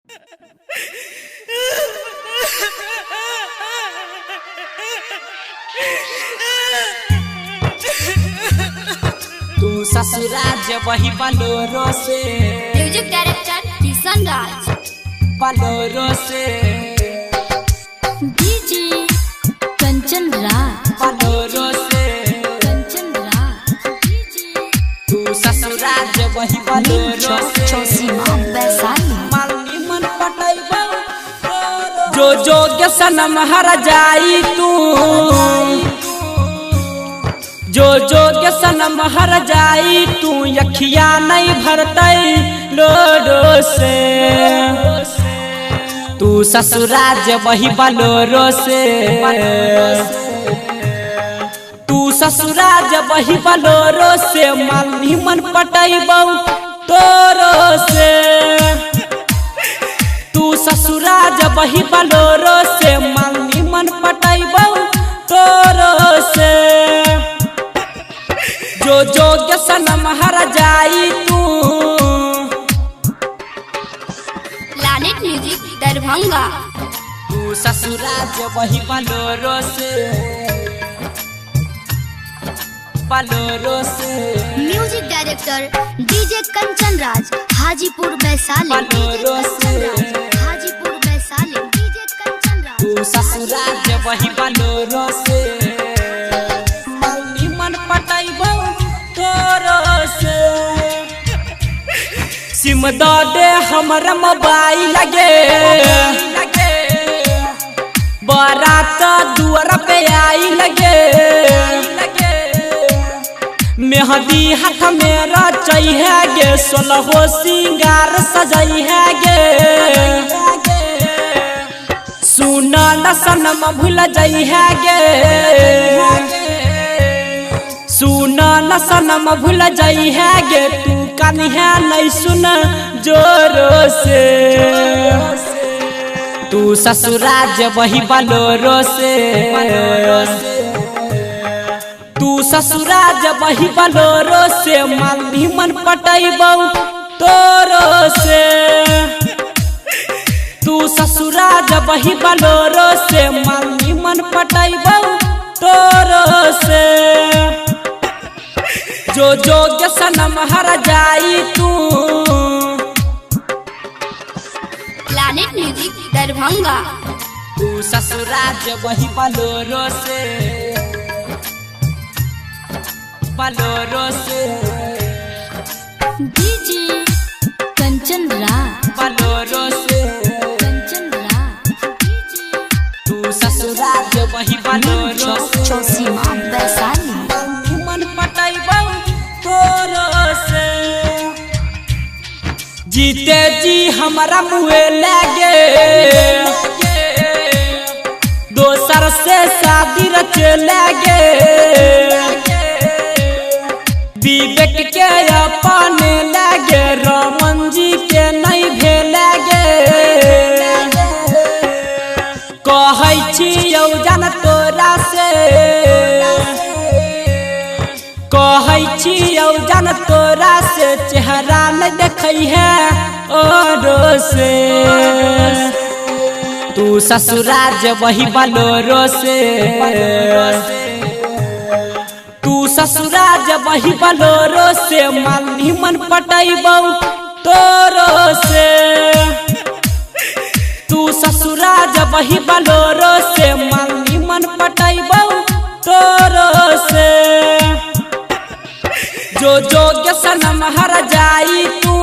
तू ससुराज वही बलोरो से। म्यूजिक डायरेक्टर किशन राज। बलोरो से डीजे कंचन राज। बलोरो से कंचन राज। तू ससुराज वही बलोरो से। चौसीमा वैशाली। मालनी मन पटाइबो जो जोग सनम हर जाई तू। जो जोग सनम हर जाई तू अखिया नहीं भरतई लोडो से। तू ससुराज वही बलोरो से। तू ससुराज वही बलोरो से मालनी मन पटाइबो तोरो से। तू ससुराज वही बलोरो से मालनी मन पटाइबो तोरो से। जो जोग सनम हर जाई तू। Planet music Darbhanga. तू ससुराज वही बलोरो से। बलोरो से music director DJ Kanchan Raj Hajipur Vaishali. Bolero से हाजीपुर वैशाली। डीजे कंचन राज। तू ससुराज वही बलोरो से मालनी मन पटाइबो तोरो से। सिम दे हमरा मोबाइल लगे बारात दुआर पे आई लगे। मेहंदी हाथ में रचई है गे सोलहो सिंगार सजई है गे। सुना न सनम भूल जई है गे। सुना न सनम भूल जई है गे तू कन्या नहीं सुन जोरो से। तू ससुराज वही बलोरो से। तू ससुराज वही बलोरो से मालनी मन पटाइबो तोरो से। तू ससुराज वही बलोरो से मालनी मन पटाइबो तोरो से। जो जोग सनम हर जाई तू। Planet music Darbhanga. तू ससुराज वही बलोरो से। बलोरो से डीजे कंचन राज। बलोरो से कंचन राज। तू ससुराज वही बलोरो से। चौसीमा वैशाली। मन पटाइबो तोरो से। जीते जी हमारा मुँह लगे दोसर से शादी रच लगे। विवेक के अपने लगे रमन जी के नहीं भेलगे। कहै छी यौ जान तोरा से। कहै छी यौ जान तोरा से चेहरा नहीं देखै है औरो से। तू ससुराज वही बलोरो से। तू ससुराज वही बलोरो से मालनी मन पटाइबो तोरो से। तू ससुराज वही बलोरो से मालनी मन पटाइबो तोरो से। जो जोग सनम हर जाई तू।